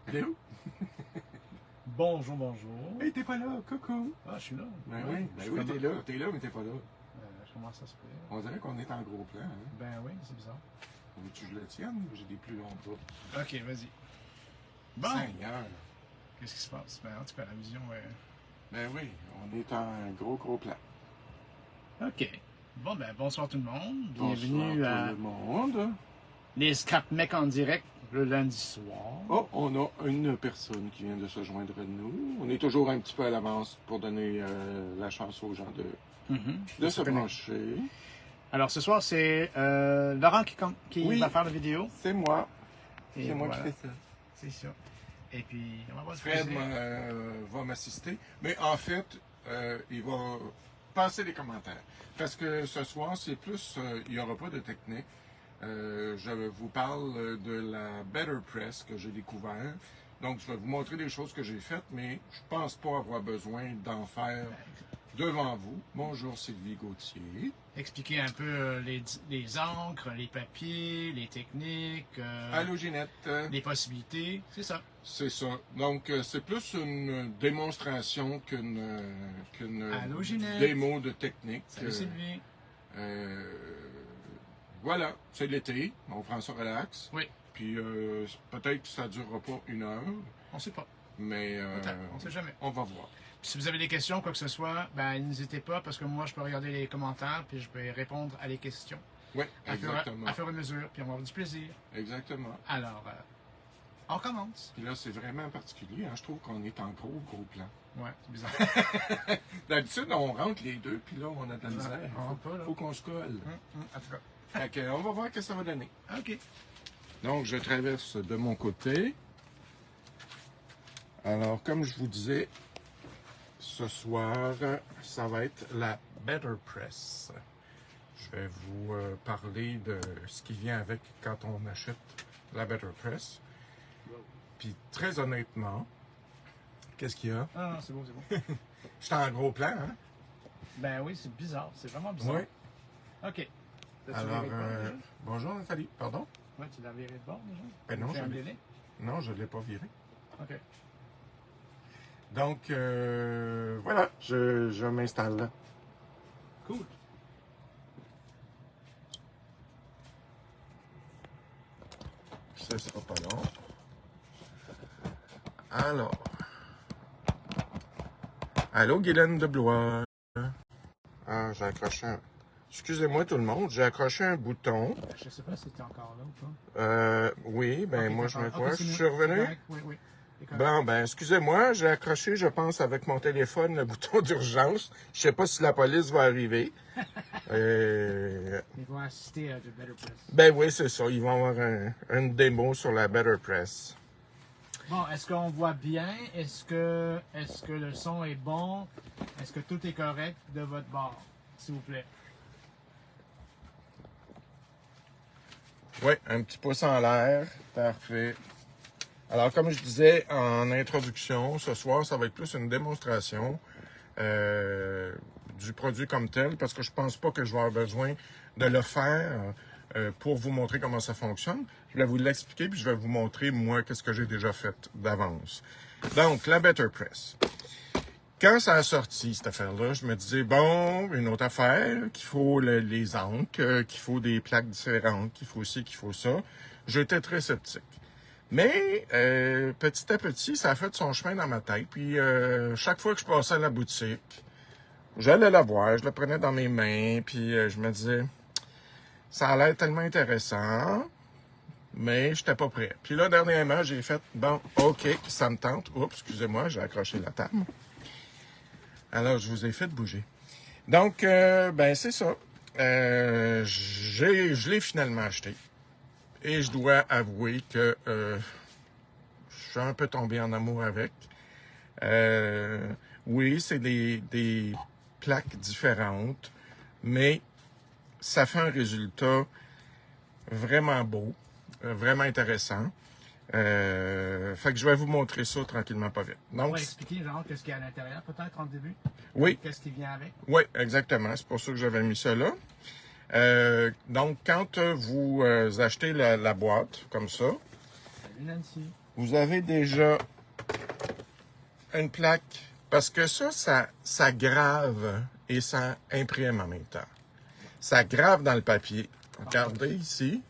Allô? Bonjour, bonjour. Hey, t'es pas là, coucou! Ah, je suis là. Ben Ouais, oui, t'es là, mais t'es pas là. Comment ça se fait? On dirait qu'on est en gros plan, hein? Ben oui, c'est bizarre. Veux-tu que je le tienne? J'ai des plus longs bras. Ok, vas-y. Bon, Seigneur! qu'est-ce qui se passe? Ben, en tout cas, la vision est... Ben oui, on est en gros plan. Ok. Bon, ben, bonsoir tout le monde. Bonsoir Bienvenue tout à le monde. les Scrap Mecs en direct le lundi soir. Oh, on a une personne qui vient de se joindre à nous. On est toujours un petit peu à l'avance pour donner la chance aux gens de se brancher. Alors, ce soir, c'est Laurent qui Oui. va faire la vidéo. C'est moi. Et C'est moi voilà. qui fais ça. C'est ça. Et puis, on va voir Fred va m'assister, mais en fait, il va passer les commentaires. Parce que ce soir, c'est plus, il n'y aura pas de technique. Je vous parle de la Better Press que j'ai découvert. Donc, je vais vous montrer des choses que j'ai faites, mais je ne pense pas avoir besoin d'en faire devant vous. Bonjour Sylvie Gauthier. Expliquer un peu les encres, les papiers, les techniques, Allô Ginette. les possibilités, c'est ça. C'est ça. Donc, c'est plus une démonstration qu'une Allô, Ginette. démo de technique. Salut Sylvie. Voilà, c'est l'été, on prend ça relax. Oui. Puis peut-être que ça ne durera pas 1 heure, On sait pas. mais On sait jamais. on va voir. Puis si vous avez des questions, quoi que ce soit, ben n'hésitez pas parce que moi je peux regarder les commentaires puis je peux répondre à les questions. Oui, À exactement. fur et à mesure, puis on va avoir du plaisir. Exactement. Alors, on commence. Puis là, c'est vraiment particulier, hein? Je trouve qu'on est en gros plan. Ouais, c'est bizarre. D'habitude, on rentre les deux, puis là, on a de la misère. On rentre pas, là. Faut qu'on se colle. En tout cas. Fait que, on va voir ce que ça va donner. OK. Donc, je traverse de mon côté. Alors, comme je vous disais, ce soir, ça va être la Better Press. Je vais vous parler de ce qui vient avec quand on achète la Better Press. Puis, très honnêtement, qu'est-ce qu'il y a? Ah non, c'est bon, c'est bon. Je suis en gros plan, hein? Ben oui, c'est bizarre. C'est vraiment bizarre. Oui. OK. T'as-tu Alors, viré de bord, déjà? bonjour Nathalie, pardon? Ouais, tu l'as viré de bord déjà? Ben non, J'ai un je l'ai- délai? Non, je ne l'ai pas viré. OK. Donc, voilà, je m'installe là. Cool. Ça sera pas long. Alors. Allô, Guylaine de Blois. Ah, j'ai accroché un... Excusez-moi tout le monde, j'ai accroché un bouton. Je sais pas si t'es encore là ou pas. Oui, ben Ok, moi t'es je me encore- vois. ok, Je c'est suis mieux. revenu. C'est correct. Oui, oui. C'est correct. Bon, ben excusez-moi, j'ai accroché, je pense, avec mon téléphone, le bouton d'urgence. Je sais pas si la police va arriver. Ils vont assister à The Better Press. Ben oui, c'est ça. Ils vont avoir une démo sur la Better Press. Bon, est-ce qu'on voit bien? Est-ce que le son est bon? Est-ce que tout est correct de votre bord? S'il vous plaît. Oui, un petit pouce en l'air. Parfait. Alors, comme je disais en introduction, ce soir, ça va être plus une démonstration du produit comme tel, parce que je pense pas que je vais avoir besoin de le faire pour vous montrer comment ça fonctionne. Je vais vous l'expliquer, puis je vais vous montrer, moi, qu'est-ce que j'ai déjà fait d'avance. Donc, la Better Press. Quand ça a sorti, cette affaire-là, je me disais, bon, une autre affaire, qu'il faut les encres, qu'il faut des plaques différentes, qu'il faut ci, qu'il faut ça. J'étais très sceptique. Mais, petit à petit, ça a fait son chemin dans ma tête. Puis, chaque fois que je passais à la boutique, j'allais la voir, je la prenais dans mes mains, puis je me disais, ça a l'air tellement intéressant, mais je n'étais pas prêt. Puis là, dernièrement, j'ai fait, bon, OK, ça me tente. Oups, excusez-moi, j'ai accroché la table. Alors, je vous ai fait bouger. Donc, ben, c'est ça. Je l'ai finalement acheté. Et je dois avouer que je suis un peu tombé en amour avec. Oui, c'est des plaques différentes, mais ça fait un résultat vraiment beau, vraiment intéressant. Fait que je vais vous montrer ça tranquillement, pas vite. On Donc, va expliquer genre qu'est-ce qu'il y a à l'intérieur, peut-être en début. oui, Qu'est-ce qui vient avec. oui, exactement. C'est pour ça que j'avais mis ça là. Donc, quand vous achetez la boîte comme ça, Salut Nancy. vous avez déjà une plaque, parce que ça grave et ça imprime en même temps. Ça grave dans le papier. Regardez ici.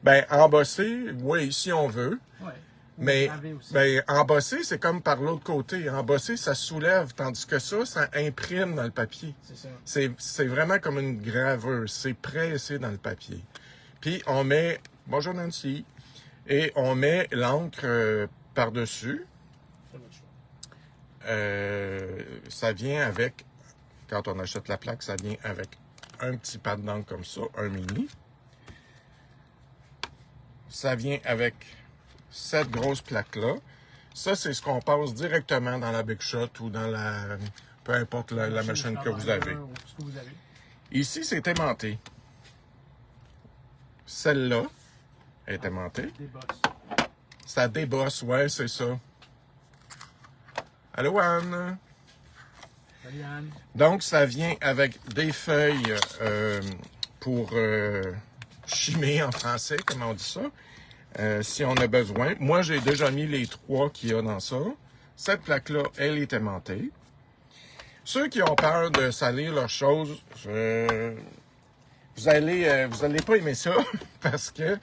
Ben, embossé, oui, si on veut. Ouais. Mais Gravé aussi. ben, embossé, c'est comme par l'autre côté. Embossé, ça soulève, tandis que ça imprime dans le papier. C'est ça. C'est vraiment comme une gravure. C'est pressé dans le papier. Puis on met, bonjour Nancy, et on met l'encre par-dessus. C'est votre choix. Ça vient avec, quand on achète la plaque, ça vient avec un petit pad d'encre comme ça, un mini. Ça vient avec cette grosse plaque-là. Ça, c'est ce qu'on passe directement dans la Big Shot ou dans la... peu importe la machine que vous avez. Ce que vous avez. Ici, c'est aimanté. Celle-là est aimantée. Des bosses. Ça débosse, ouais, c'est ça. Allô, Anne? Salut Anne. Donc, ça vient avec des feuilles pour chimer en français, comment on dit ça, si on a besoin. Moi, j'ai déjà mis les 3 qu'il y a dans ça. Cette plaque-là, elle est aimantée. Ceux qui ont peur de salir leurs choses, vous allez pas aimer ça parce que,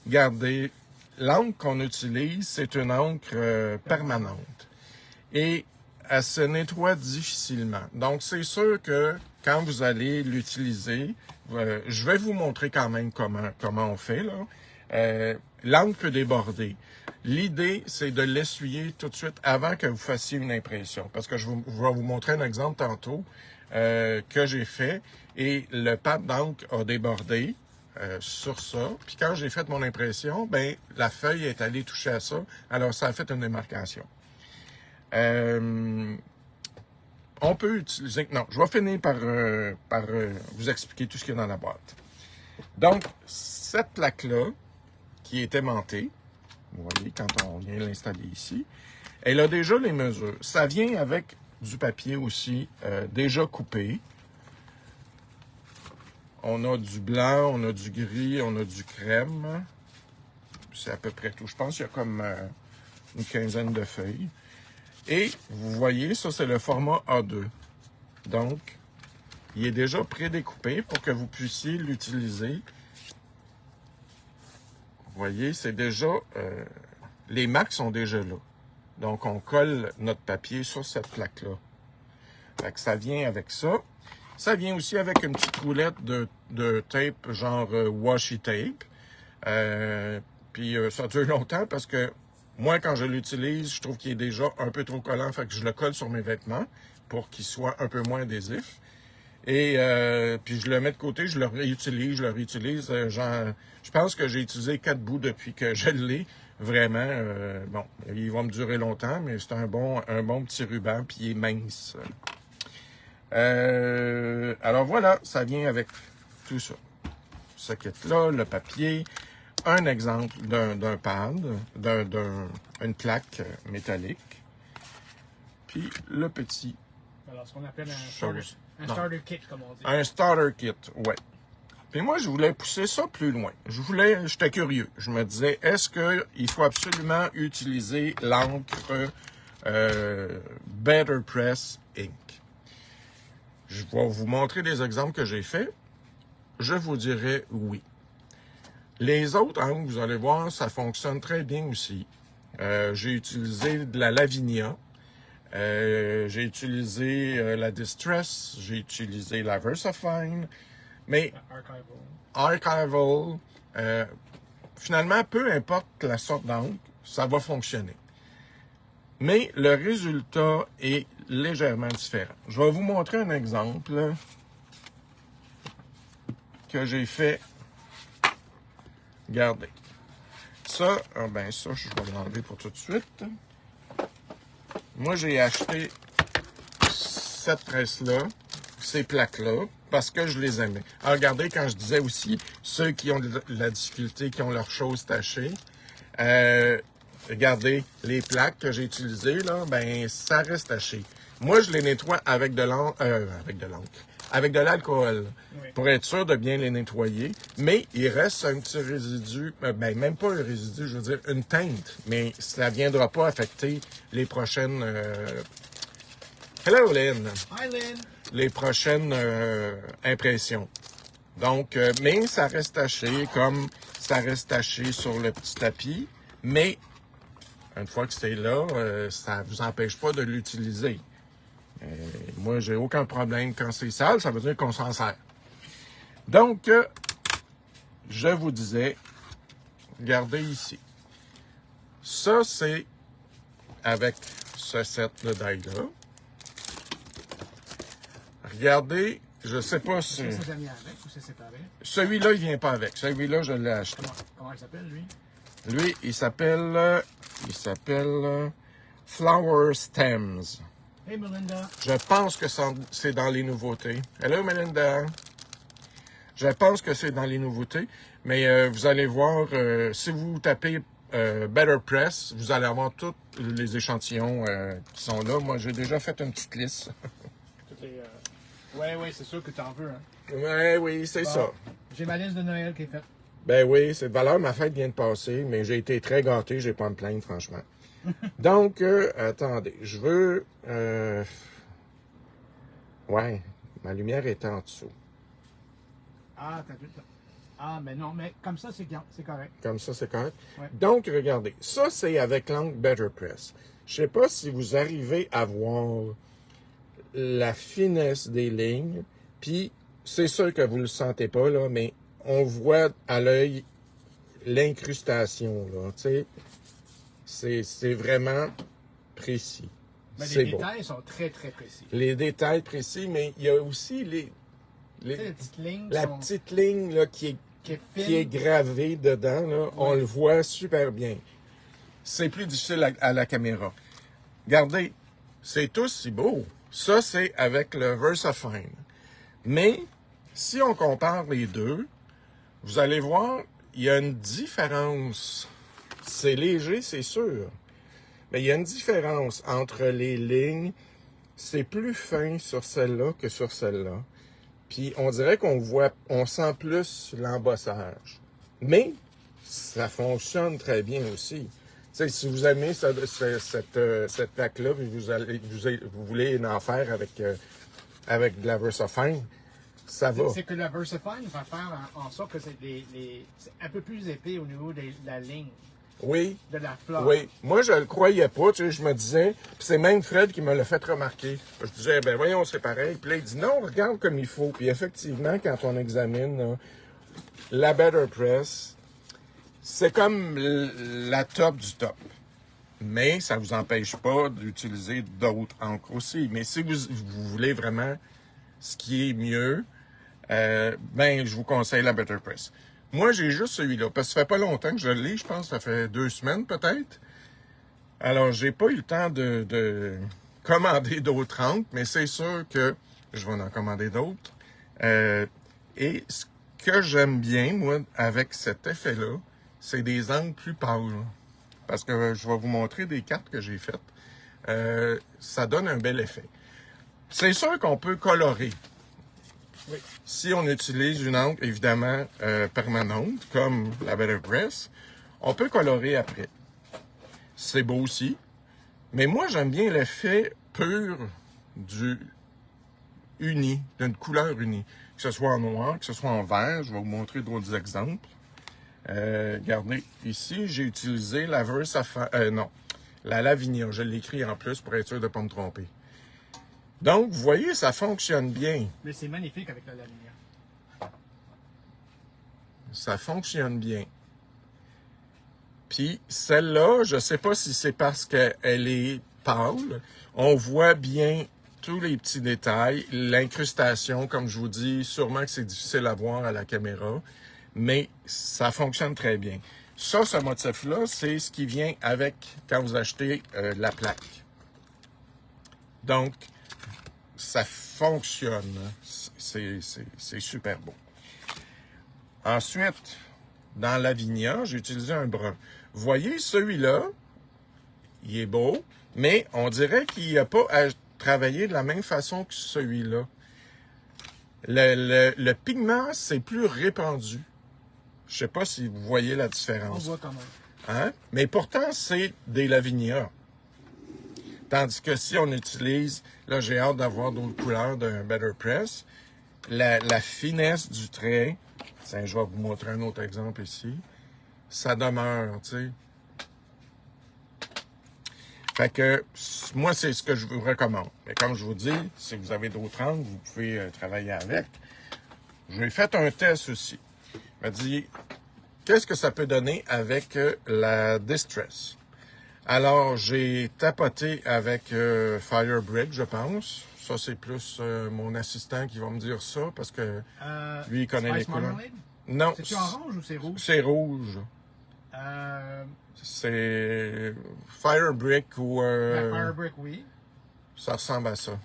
regardez, l'encre qu'on utilise, c'est une encre permanente. Et elle se nettoie difficilement. Donc, c'est sûr que quand vous allez l'utiliser, je vais vous montrer quand même comment on fait, là. L'encre peut déborder. L'idée, c'est de l'essuyer tout de suite avant que vous fassiez une impression. Parce que je vais vous montrer un exemple tantôt que j'ai fait. Et le pad d'encre a débordé sur ça. Puis quand j'ai fait mon impression, ben la feuille est allée toucher à ça. Alors, ça a fait une démarcation. On peut utiliser... Non, je vais finir par vous expliquer tout ce qu'il y a dans la boîte. Donc, cette plaque-là, qui est aimantée, vous voyez, quand on vient l'installer ici, elle a déjà les mesures. Ça vient avec du papier aussi déjà coupé. On a du blanc, on a du gris, on a du crème. C'est à peu près tout. Je pense qu'il y a comme une quinzaine de feuilles. Et vous voyez, ça, c'est le format A2. Donc, il est déjà prédécoupé pour que vous puissiez l'utiliser. Vous voyez, c'est déjà... les marques sont déjà là. Donc, on colle notre papier sur cette plaque-là. Fait que ça vient avec ça. Ça vient aussi avec une petite roulette de tape, genre washi tape. Puis, ça dure longtemps parce que moi, quand je l'utilise, je trouve qu'il est déjà un peu trop collant. Fait que je le colle sur mes vêtements pour qu'il soit un peu moins adhésif. Et puis je le mets de côté, je le réutilise. Je pense que j'ai utilisé 4 bouts depuis que je l'ai. Vraiment, bon, il va me durer longtemps, mais c'est un bon petit ruban, puis il est mince. Alors voilà, ça vient avec tout ça. Ce kit-là, le papier, un exemple d'un pad, d'une plaque métallique, puis le petit... Alors, ce qu'on appelle un chose. starter kit, comme on dit. Un starter kit, ouais. Puis moi, je voulais pousser ça plus loin. J'étais curieux. Je me disais, est-ce qu'il faut absolument utiliser l'encre Better Press Ink? Je vais vous montrer des exemples que j'ai faits. Je vous dirais oui. Les autres encres, vous allez voir, ça fonctionne très bien aussi. J'ai utilisé de la Lavinia. J'ai utilisé la Distress, j'ai utilisé la VersaFine, mais Archival, finalement, peu importe la sorte d'encre, ça va fonctionner. Mais le résultat est légèrement différent. Je vais vous montrer un exemple que j'ai fait. Regardez. Ça, ça, je vais l'enlever pour tout de suite. Moi, j'ai acheté cette presse-là, ces plaques-là, parce que je les aimais. Alors, regardez, quand je disais aussi, ceux qui ont de la difficulté, qui ont leurs choses tachées, regardez, les plaques que j'ai utilisées, là, ben, ça reste taché. Moi, je les nettoie avec de l'encre, avec de l'alcool, Oui. pour être sûr de bien les nettoyer. Mais il reste un petit résidu, ben même pas un résidu, je veux dire une teinte, mais ça ne viendra pas affecter les prochaines... Hello Lynn! Hi, Lynn! Les prochaines impressions. Donc, mais ça reste taché comme ça reste taché sur le petit tapis, mais une fois que c'est là, ça ne vous empêche pas de l'utiliser. Moi, j'ai aucun problème. Quand c'est sale, ça veut dire qu'on s'en sert. Donc, je vous disais, regardez ici. Ça, c'est avec ce set de dailles-là. Regardez, je ne sais pas si... Est-ce que ça vient avec ou c'est séparé? Celui-là, il vient pas avec. Celui-là, je l'ai acheté. Comment il s'appelle, lui? Lui, il s'appelle Flower Stems. Hey, Melinda! Je pense que c'est dans les nouveautés. Hello, Melinda. Je pense que c'est dans les nouveautés, mais vous allez voir, si vous tapez Better Press, vous allez avoir tous les échantillons qui sont là. Moi, j'ai déjà fait une petite liste. Oui, c'est sûr que tu en veux. Hein? Oui, c'est ça. J'ai ma liste de Noël qui est faite. Ben oui, c'est de valeur. Ma fête vient de passer, mais j'ai été très gâté. J'ai pas à me plaindre, franchement. Donc, attendez, je veux... Ouais, ma lumière est en dessous. Ah, t'as vu ça. Ah, mais non, mais comme ça, c'est correct. Comme ça, c'est correct. Ouais. Donc, regardez, ça, c'est avec l'angle Better Press. Je sais pas si vous arrivez à voir la finesse des lignes, puis c'est sûr que vous le sentez pas, là, mais on voit à l'œil l'incrustation, là, tu sais. C'est vraiment précis. Mais C'est les beau. détails sont très, très précis. Les détails précis, mais il y a aussi Tu sais, les petites lignes la sont... petite ligne là, qui est fine. est gravée dedans, là, on le voit super bien. C'est plus difficile à la caméra. Regardez, c'est tout si beau. Ça, c'est avec le VersaFine. Mais, si on compare les deux, vous allez voir, il y a une différence. C'est léger, c'est sûr. Mais il y a une différence entre les lignes. C'est plus fin sur celle-là que sur celle-là. Puis on dirait on sent plus l'embossage. Mais ça fonctionne très bien aussi. Tu sais, si vous aimez cette plaque-là, puis vous voulez en faire avec de la VersaFine, ça va. C'est que la VersaFine va faire en sorte que c'est un peu plus épais au niveau de la ligne. Oui. De la fleur. Oui. Moi, je le croyais pas, tu sais, je me disais, puis c'est même Fred qui me l'a fait remarquer. Je disais, ben voyons, c'est pareil. Puis là, il dit, non, regarde comme il faut. Puis effectivement, quand on examine là, la Better Press, c'est comme la top du top. Mais ça ne vous empêche pas d'utiliser d'autres encres aussi. Mais si vous voulez vraiment ce qui est mieux, ben, je vous conseille la Better Press. Moi, j'ai juste celui-là, parce que ça fait pas longtemps que je l'ai, je pense que ça fait 2 semaines peut-être. Alors, j'ai pas eu le temps de commander d'autres encres, mais c'est sûr que je vais en commander d'autres. Et ce que j'aime bien, moi, avec cet effet-là, c'est des angles plus pâles. Parce que je vais vous montrer des cartes que j'ai faites. Ça donne un bel effet. C'est sûr qu'on peut colorer. Oui. Si on utilise une encre, évidemment, permanente, comme la Better Press, on peut colorer après. C'est beau aussi. Mais moi, j'aime bien l'effet pur du uni, d'une couleur unie. Que ce soit en noir, que ce soit en vert. Je vais vous montrer d'autres exemples. Regardez, ici, j'ai utilisé la la Lavinia. Je l'ai écrit en plus pour être sûr de ne pas me tromper. Donc, vous voyez, ça fonctionne bien. Mais c'est magnifique avec la Lavinia. Ça fonctionne bien. Puis, celle-là, je ne sais pas si c'est parce qu'elle est pâle. On voit bien tous les petits détails. L'incrustation, comme je vous dis, sûrement que c'est difficile à voir à la caméra. Mais ça fonctionne très bien. Ça, ce motif-là, c'est ce qui vient avec quand vous achetez la plaque. Donc, ça fonctionne. C'est super beau. Ensuite, dans Lavinia, j'ai utilisé un brun. Vous voyez, celui-là, il est beau, mais on dirait qu'il n'a pas à travailler de la même façon que celui-là. Le pigment, c'est plus répandu. Je sais pas si vous voyez la On différence. voit quand même. Hein? Mais pourtant, c'est des Lavinia. Tandis que si on utilise, là j'ai hâte d'avoir d'autres couleurs d'un Better Press, la finesse du trait, tiens, je vais vous montrer un autre exemple ici, ça demeure, tu sais. Fait que moi, c'est ce que je vous recommande. Mais comme je vous dis, si vous avez d'autres angles, vous pouvez travailler avec. J'ai fait un test aussi. Je me dis, qu'est-ce que ça peut donner avec la Distress? Alors, j'ai tapoté avec Firebrick, je pense. Ça, c'est plus mon assistant qui va me dire ça, parce que lui, il connaît les couleurs. Marmalade? Non. C'est-tu orange ou c'est rouge? C'est rouge. C'est Firebrick ou... Firebrick, oui. Ça ressemble à ça.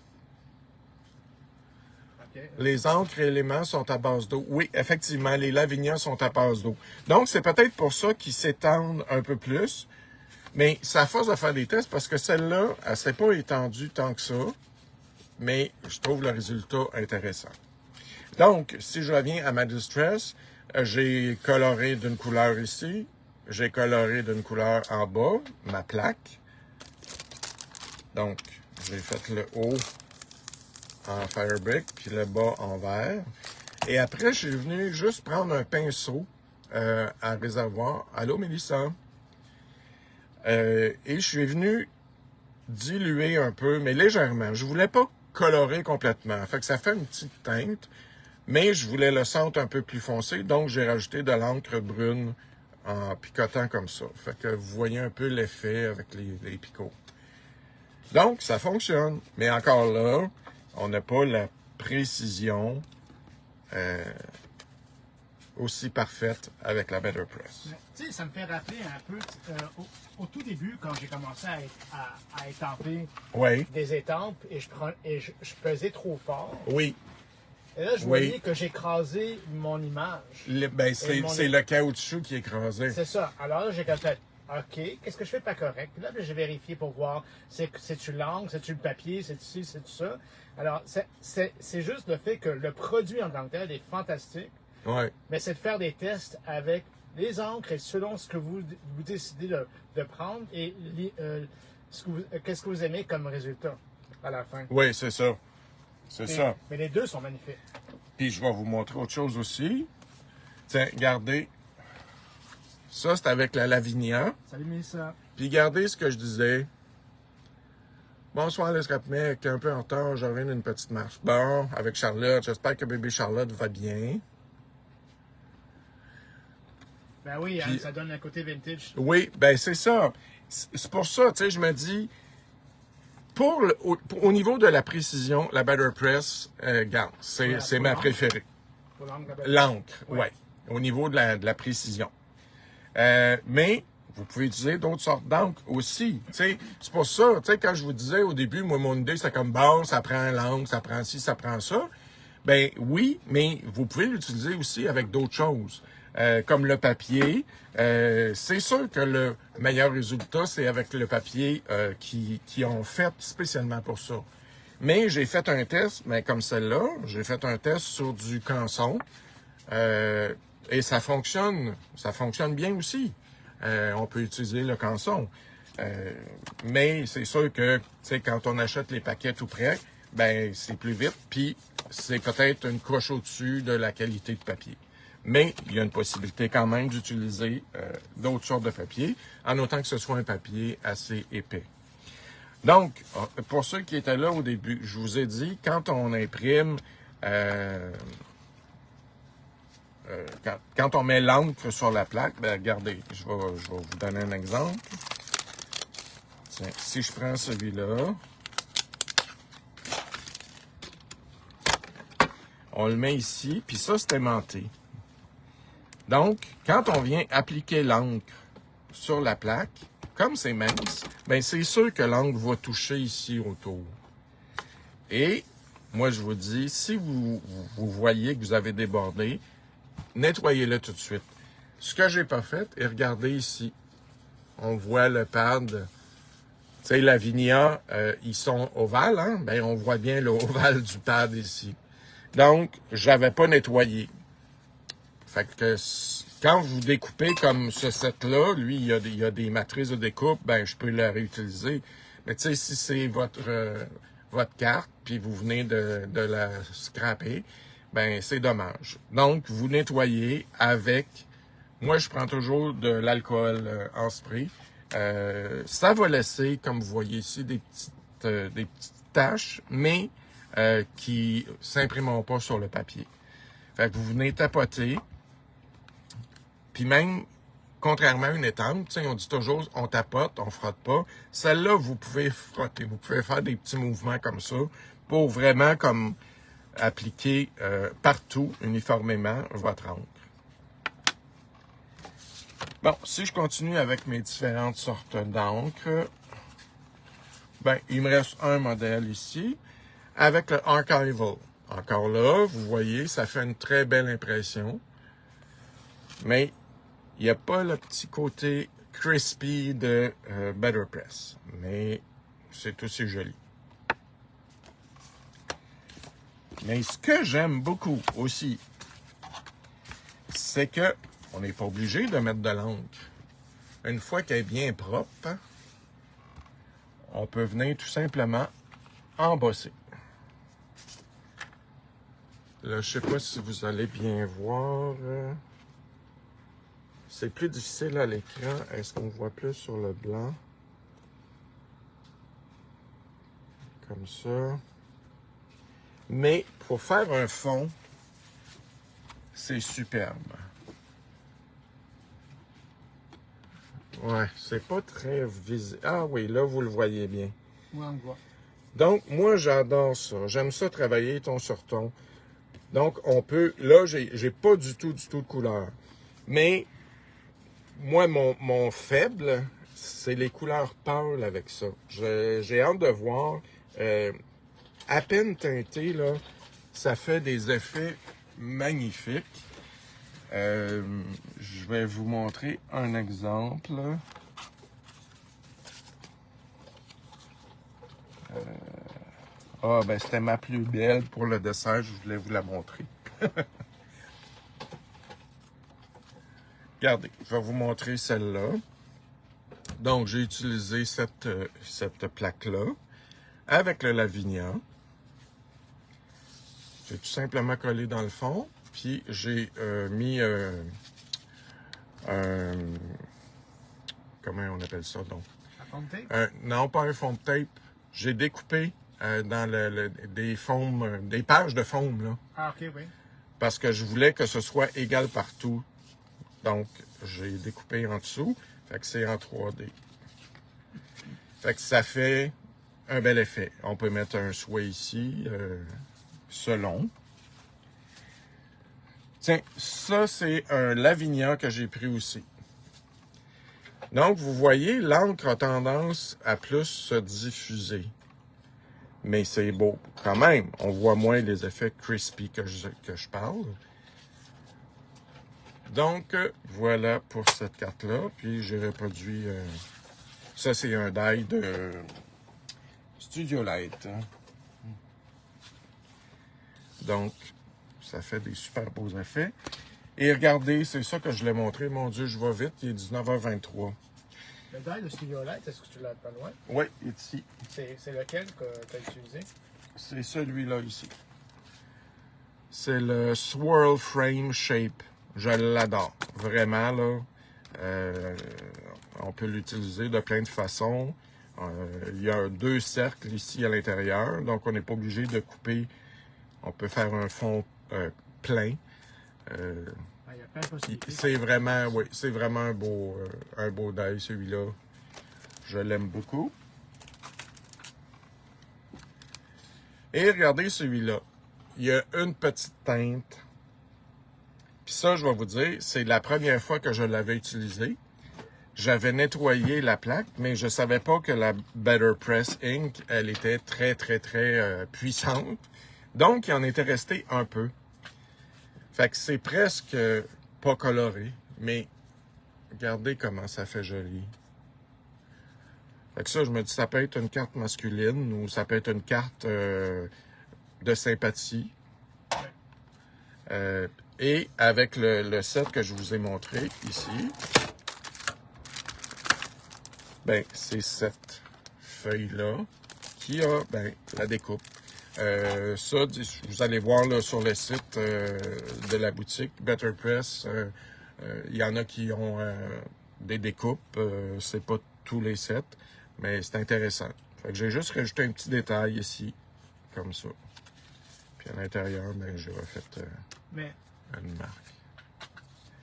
Okay. Les encres et éléments sont à base d'eau. Oui, effectivement, les Lavinia sont à base d'eau. Donc, c'est peut-être pour ça qu'ils s'étendent un peu plus. Mais c'est à force de faire des tests, parce que celle-là, elle ne s'est pas étendue tant que ça. Mais je trouve le résultat intéressant. Donc, si je reviens à ma Distress, j'ai coloré d'une couleur ici. J'ai coloré d'une couleur en bas, ma plaque. Donc, j'ai fait le haut en Firebrick, puis le bas en vert. Et après, je suis venu juste prendre un pinceau à réservoir. Allô, Mélissa? Et je suis venu diluer un peu, mais légèrement. Je voulais pas colorer complètement. Fait que ça fait une petite teinte, mais je voulais le centre un peu plus foncé, donc j'ai rajouté de l'encre brune en picotant comme ça. Fait que vous voyez un peu l'effet avec les picots. Donc, ça fonctionne. Mais encore là, on n'a pas la précision aussi parfaite avec la Better Press. Tu sais, ça me fait rappeler un peu, au tout début, quand j'ai commencé à étamper Oui, des étampes et je pesais trop fort. oui. Et là, je voyais que j'écrasais mon image. C'est le caoutchouc qui est écrasé. C'est ça. Alors là, j'ai fait, OK, qu'est-ce que je fais pas correct? Puis là, j'ai vérifié pour voir, c'est-tu l'encre, c'est-tu le papier, c'est-tu ci, c'est-tu ça. Alors, c'est juste le fait que le produit en tant que tel est fantastique, Ouais. mais c'est de faire des tests avec les encres et selon ce que vous décidez de prendre et qu'est-ce que vous aimez comme résultat à la fin. Oui, c'est ça. C'est ça. Mais les deux sont magnifiques. Puis je vais vous montrer autre chose aussi. Tiens, regardez. Ça, c'est avec la Lavinia. Salut Mélissa. Puis regardez ce que je disais. Bonsoir les scrapmec, un peu en retard, je reviens d'une petite marche. Bon, avec Charlotte, j'espère que bébé Charlotte va bien. Ben oui, Puis, hein, ça donne un côté vintage. Oui, ben c'est ça. C'est pour ça, tu sais, je me dis, au niveau de la précision, la Better Press, garde, c'est ma préférée. Pour L'encre, Ouais. ouais, au niveau de la précision. Mais vous pouvez utiliser d'autres sortes d'encre aussi. C'est pour ça, tu sais, quand je vous disais au début, moi, mon idée, c'est comme, bon, ça prend l'encre, ça prend ci, ça prend ça. Ben oui, mais vous pouvez l'utiliser aussi avec d'autres choses. Comme le papier. C'est sûr que le meilleur résultat, c'est avec le papier qui ont fait spécialement pour ça. Mais j'ai fait un test, mais comme celle-là, j'ai fait un test sur du canson. Et ça fonctionne bien aussi. On peut utiliser le canson. Mais c'est sûr que, tu sais, quand on achète les paquets tout prêts, ben c'est plus vite, puis c'est peut-être une couche au-dessus de la qualité de papier. Mais il y a une possibilité quand même d'utiliser d'autres sortes de papier, en autant que ce soit un papier assez épais. Donc, pour ceux qui étaient là au début, je vous ai dit, quand on imprime, quand on met l'encre sur la plaque, ben regardez, je vais vous donner un exemple. Tiens, si je prends celui-là, on le met ici, puis ça, c'est aimanté. Donc, quand on vient appliquer l'encre sur la plaque, comme c'est mince, ben c'est sûr que l'encre va toucher ici autour. Et, moi, je vous dis, si vous voyez que vous avez débordé, nettoyez-le tout de suite. Ce que j'ai pas fait, et regardez ici, on voit le pad, tu sais, Lavinia, ils sont ovales, hein? Ben, on voit bien l'ovale du pad ici. Donc, j'avais pas nettoyé. Fait que quand vous découpez comme ce set-là, lui, il y a des matrices de découpe, ben je peux la réutiliser. Mais tu sais, si c'est votre carte, puis vous venez de la scraper, ben c'est dommage. Donc, vous nettoyez avec... Moi, je prends toujours de l'alcool en spray. Ça va laisser, comme vous voyez ici, des petites taches, mais qui s'imprimeront pas sur le papier. Fait que vous venez tapoter. Puis même, contrairement à une étampe, on dit toujours on tapote, on frotte pas. Celle-là, vous pouvez frotter. Vous pouvez faire des petits mouvements comme ça pour vraiment comme appliquer partout, uniformément, votre encre. Bon, si je continue avec mes différentes sortes d'encre, ben, il me reste un modèle ici avec le Archival. Encore là, vous voyez, ça fait une très belle impression. Mais il n'y a pas le petit côté crispy de Better Press, mais c'est aussi joli. Mais ce que j'aime beaucoup aussi, c'est que on n'est pas obligé de mettre de l'encre. Une fois qu'elle est bien propre, on peut venir tout simplement embosser. Là, je ne sais pas si vous allez bien voir. C'est plus difficile à l'écran. Est-ce qu'on voit plus sur le blanc? Comme ça. Mais pour faire un fond, c'est superbe. Ouais, c'est pas très visible. Ah oui, là, vous le voyez bien. Oui, on le voit. Donc, moi, j'adore ça. J'aime ça travailler ton sur ton. Donc, on peut... Là, j'ai pas du tout de couleur. Mais... Moi, mon faible, c'est les couleurs pâles avec ça. J'ai hâte de voir. À peine teinté, là, ça fait des effets magnifiques. Je vais vous montrer un exemple. Ben c'était ma plus belle pour le dessert. Je voulais vous la montrer. Regardez, je vais vous montrer celle-là. Donc, j'ai utilisé cette plaque-là avec le Lavinia. J'ai tout simplement collé dans le fond. Puis, j'ai mis comment on appelle ça, donc? Un fond de tape? Non, pas un fond de tape. J'ai découpé dans des pages de foam, là. Ah, OK, oui. Parce que je voulais que ce soit égal partout. Donc, j'ai découpé en dessous. Fait que c'est en 3D. Fait que ça fait un bel effet. On peut mettre un souhait ici, selon. Tiens, ça, c'est un Lavinia que j'ai pris aussi. Donc, vous voyez, l'encre a tendance à plus se diffuser. Mais c'est beau. Quand même, on voit moins les effets crispy que je parle. Donc, voilà pour cette carte-là. Puis, j'ai reproduit... ça, c'est un die de Studio Light. Donc, ça fait des super beaux effets. Et regardez, c'est ça que je l'ai montré. Mon Dieu, je vais vite. Il est 19h23. Le die de Studio Light, est-ce que tu l'as pas loin? Oui, ici. C'est lequel que tu as utilisé? C'est celui-là ici. C'est le Swirl Frame Shape. Je l'adore. Vraiment, là. On peut l'utiliser de plein de façons. Il y a 2 cercles ici à l'intérieur. Donc, on n'est pas obligé de couper. On peut faire un fond plein. Il y a plein de possibilités. C'est vraiment, oui, c'est vraiment un beau die, celui-là. Je l'aime beaucoup. Et regardez celui-là. Il y a une petite teinte. Puis ça, je vais vous dire, c'est la première fois que je l'avais utilisé. J'avais nettoyé la plaque, mais je savais pas que la Better Press Ink, elle était très, très, très puissante. Donc, il en était resté un peu. Fait que c'est presque pas coloré, mais regardez comment ça fait joli. Fait que ça, je me dis, ça peut être une carte masculine ou ça peut être une carte de sympathie. Et avec le set que je vous ai montré ici, ben, c'est cette feuille-là qui a la découpe. Ça, vous allez voir là, sur le site de la boutique Better Press, il y en a qui ont des découpes. C'est pas tous les sets, mais c'est intéressant. Fait que j'ai juste rajouté un petit détail ici, comme ça. Puis à l'intérieur, ben, j'ai refait une marque.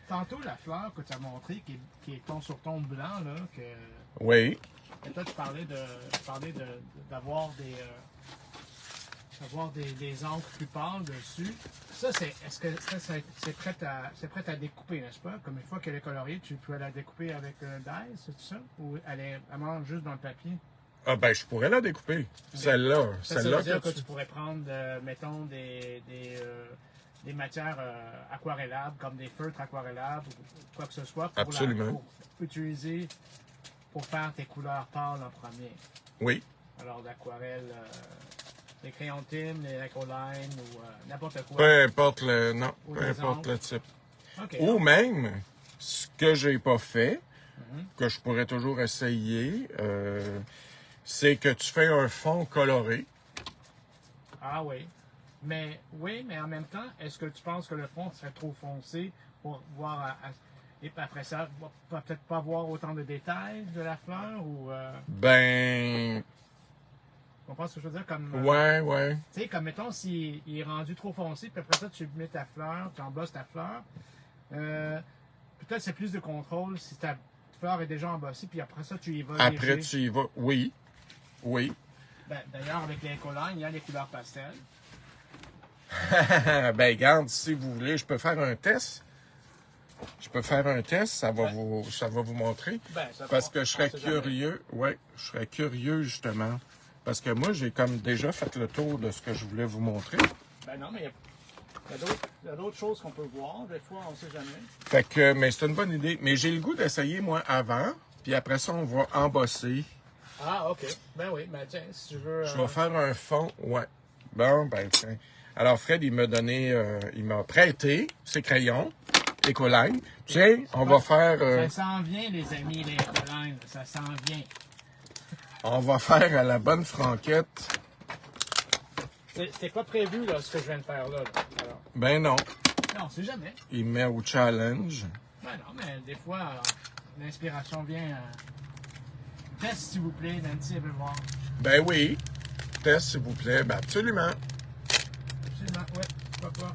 Tantôt, la fleur que tu as montrée, qui est sur ton blanc, là, Oui. Et toi, tu parlais d'avoir des encres plus pâles dessus. Ça, est-ce que c'est prêt à découper, n'est-ce pas? Comme une fois qu'elle est coloriée, tu peux la découper avec un die, c'est tout ça? Ou elle mange juste dans le papier? Ah ben, je pourrais la découper. Celle-là. Ça veut dire que tu pourrais prendre, mettons, des matières aquarellables, comme des feutres aquarellables ou quoi que ce soit, pour utiliser pour faire tes couleurs pâles en premier. Oui. Alors, l'aquarelle, les crayons de Tim, les Ecoline ou n'importe quoi. Peu importe le type. Okay, ou même, ce que j'ai pas fait, que je pourrais toujours essayer, c'est que tu fais un fond coloré. Ah oui. Mais en même temps, est-ce que tu penses que le fond serait trop foncé pour voir et après ça, peut-être pas voir autant de détails de la fleur ou Ben. Tu comprends ce que je veux dire? Comme, ouais. Tu sais, comme mettons, s'il est rendu trop foncé, puis après ça, tu mets ta fleur, tu embosses ta fleur. Peut-être c'est plus de contrôle si ta fleur est déjà embossée, puis après ça, tu y vas. Après, tu y vas. Oui. Ben, d'ailleurs, avec les Ecoline, il y a les couleurs pastel. Ben, regarde, si vous voulez, je peux faire un test. Ça va vous montrer. Ben, parce que je serais curieux. Oui, je serais curieux, justement. Parce que moi, j'ai comme déjà fait le tour de ce que je voulais vous montrer. Ben non, mais il y a d'autres choses qu'on peut voir. Des fois, on ne sait jamais. Fait que, mais c'est une bonne idée. Mais j'ai le goût d'essayer, moi, avant. Puis après ça, on va embosser. Ah, OK. Ben oui, ben tiens, si tu veux... Je vais faire un fond, ouais. Bon, ben tiens. Alors, Fred, il m'a prêté ses crayons, Ecoline. Tiens, on va faire... Ça s'en vient, les amis, les Ecoline. Ça s'en vient. On va faire à la bonne franquette. C'est pas prévu, là, ce que je viens de faire là. Alors. Ben non. Non, c'est jamais. Il met au challenge. Ben non, mais des fois, l'inspiration vient... Test, s'il vous plaît, Nancy, elle veut voir. Ben oui. Test, s'il vous plaît. Ben absolument. Absolument, ouais. Pourquoi pas.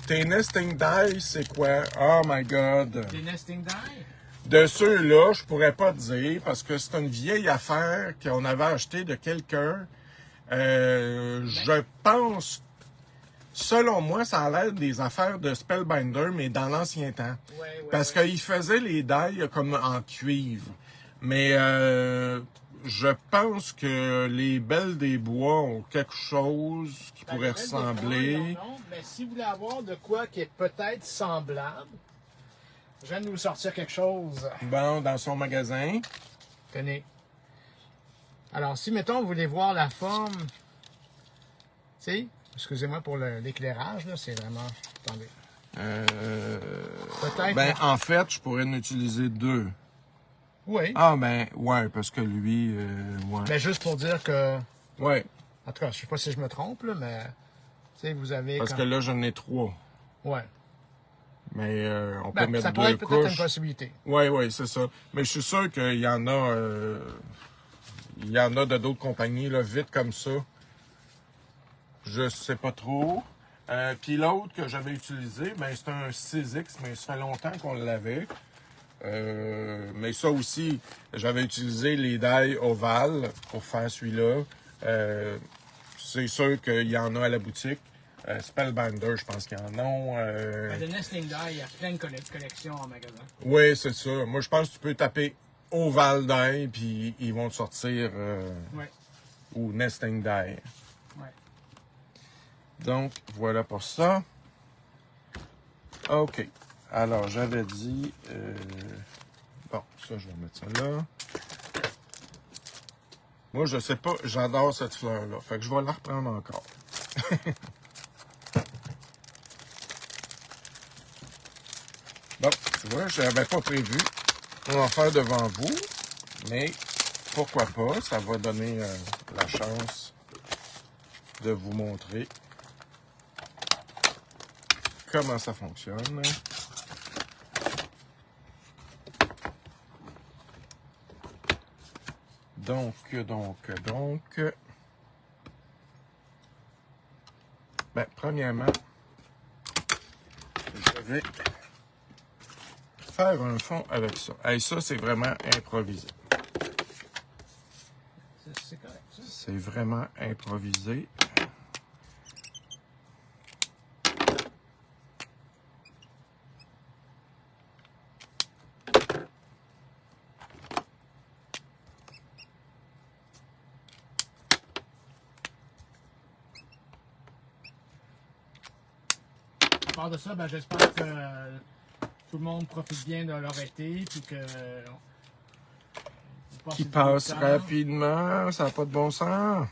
Tes nesting dies, c'est quoi? Oh my God. Des nesting dies? De ceux-là, je pourrais pas te dire, parce que c'est une vieille affaire qu'on avait achetée de quelqu'un. Je pense, selon moi, ça a l'air des affaires de Spellbinder, mais dans l'ancien temps. Parce qu'il faisait les dies comme en cuivre. Mais je pense que les Belles des Bois ont quelque chose qui pourrait ressembler. Non, mais si vous voulez avoir de quoi qui est peut-être semblable, je viens de nous sortir quelque chose. Bon, dans son magasin. Tenez. Alors, si, mettons, vous voulez voir la forme... Tu sais, excusez-moi pour l'éclairage, là, c'est vraiment... Attendez. Peut-être... Ben, en fait, je pourrais en utiliser deux. Oui. Ah, ben, ouais, parce que lui... ouais. Mais juste pour dire que... Ouais. En tout cas, je sais pas si je me trompe, là, mais... Tu sais, vous avez... Parce que là, j'en ai trois. Ouais. Mais on peut mettre ça deux pourrait être peut-être une couches. possibilité. Oui, c'est ça. Mais je suis sûr qu'il y en a... il y en a de d'autres compagnies, là, vite comme ça. Je sais pas trop. Puis l'autre que j'avais utilisé, ben, c'est un 6X, mais ça fait longtemps qu'on l'avait. Mais ça aussi, j'avais utilisé les dies ovales pour faire celui-là. C'est sûr qu'il y en a à la boutique. Spellbinder, je pense qu'il y en a. Le Nesting Die, il y a plein de collections en magasin. Oui, c'est ça. Moi, je pense que tu peux taper Oval Die, puis ils vont te sortir. Ou Nesting Die. Ouais. Donc, voilà pour ça. OK. Alors, j'avais dit... Bon, ça, je vais mettre ça là. Moi, je sais pas, j'adore cette fleur-là. Fait que je vais la reprendre encore. Tu vois, je n'avais pas prévu en faire devant vous, mais pourquoi pas, ça va donner la chance de vous montrer comment ça fonctionne. Donc, ben, premièrement, je vais faire un fond avec ça. Et ça, c'est vraiment improvisé. C'est correct, ça. C'est vraiment improvisé. À part de ça, ben, j'espère que tout le monde profite bien de leur été, puis que... Qui passe rapidement, ça n'a pas de bon sens.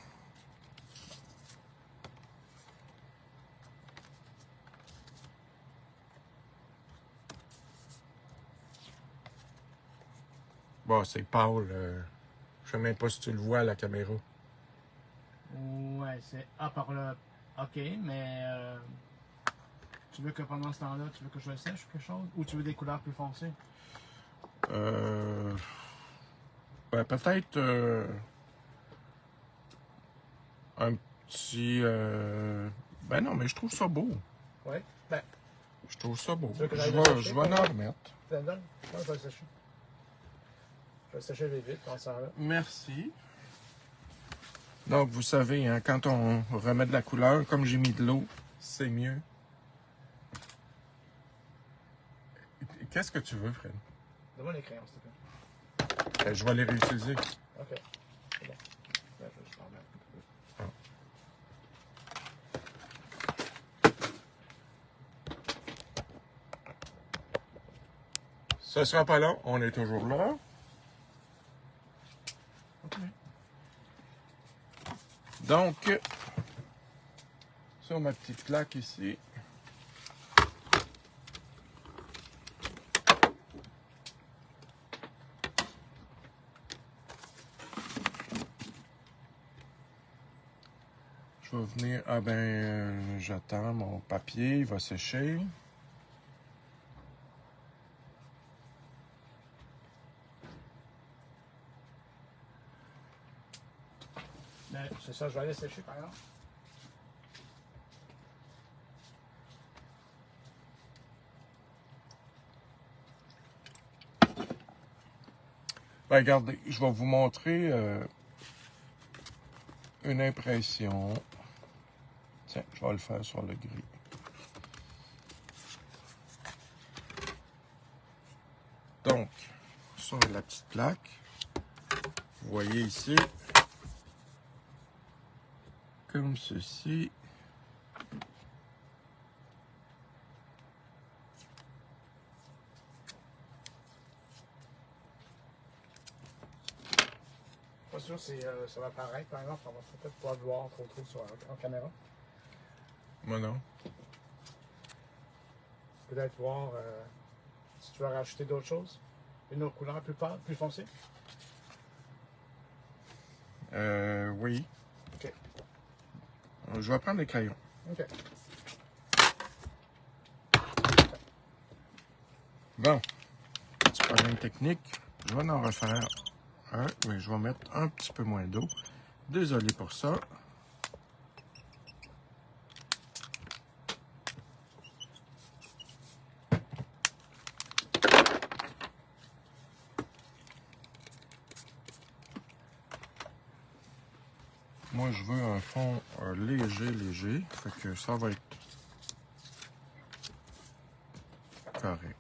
Bon, c'est pâle. Je sais même pas si tu le vois à la caméra. Ouais, c'est... Ah, par là. OK, mais... tu veux que pendant ce temps-là, tu veux que je le sèche ou quelque chose? Ou tu veux des couleurs plus foncées? Ben, peut-être un petit... Ben non, mais je trouve ça beau. Oui. Ben, Je trouve ça beau. tu veux que Je j'aille le vais sécher, en remettre. tu le donnes? Non, je vais le sécher. Je vais le sécher vite, vite, en ce temps-là. Merci. Donc, vous savez, hein, quand on remet de la couleur, comme j'ai mis de l'eau, c'est mieux. Qu'est-ce que tu veux, Fred? Donne-moi les crayons, s'il te plaît. Ben, je vais les réutiliser. OK. C'est bon. Là, je vais juste en remettre. Ce sera pas long, on est toujours là. OK. Donc, sur ma petite plaque ici. Je vais venir, j'attends mon papier, il va sécher. Ben, c'est ça, je vais aller sécher, par exemple. Ben, regardez, je vais vous montrer une impression. Tiens, je vais le faire sur le gris. Donc, sur la petite plaque, vous voyez ici, comme ceci. Pas sûr si ça va paraître, par exemple. On va peut-être pas le voir trop sur, en caméra. Moi non. Peut-être voir si tu vas rajouter d'autres choses. Une autre couleur plus pâle, plus foncée. Oui. OK. Je vais prendre les crayons. OK. Bon. Petit problème technique. Je vais en refaire un, mais je vais mettre un petit peu moins d'eau. Désolé pour ça. Moi, je veux un fond léger. Fait que ça va être correct.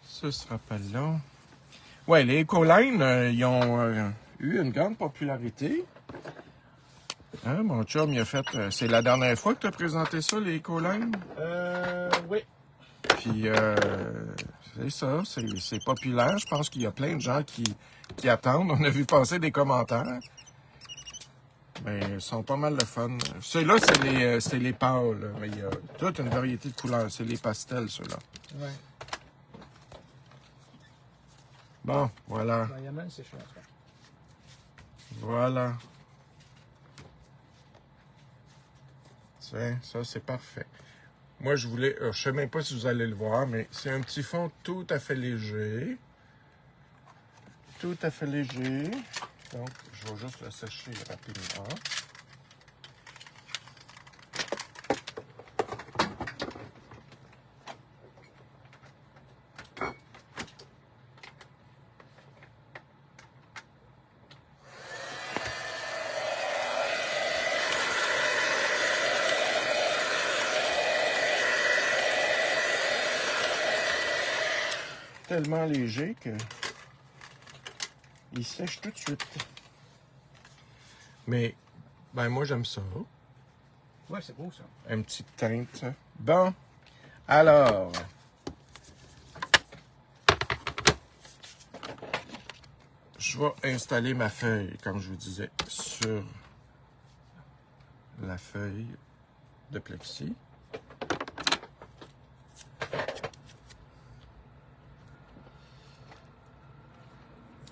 Ce sera pas long. Ouais, les Ecoline, ils ont eu une grande popularité. Hein, mon chum, il a fait... c'est la dernière fois que tu as présenté ça, les Ecoline? Oui. Puis, c'est ça, c'est populaire. Je pense qu'il y a plein de gens qui attendent. On a vu passer des commentaires. Mais ils sont pas mal de fun. Ceux-là, c'est les pâles. Mais il y a toute une variété de couleurs. C'est les pastels, ceux-là. Ouais. Bon, voilà. Ben, il y a même ces choses. Voilà. Tiens, ça, c'est parfait. Moi, je voulais... je sais même pas si vous allez le voir, mais c'est un petit fond tout à fait léger. Tout à fait léger. Donc, je vais juste le sécher rapidement. Tellement léger que il sèche tout de suite. Mais, ben moi j'aime ça. Ouais, c'est beau ça. Une petite teinte. Bon, alors, je vais installer ma feuille, comme je vous disais, sur la feuille de plexi.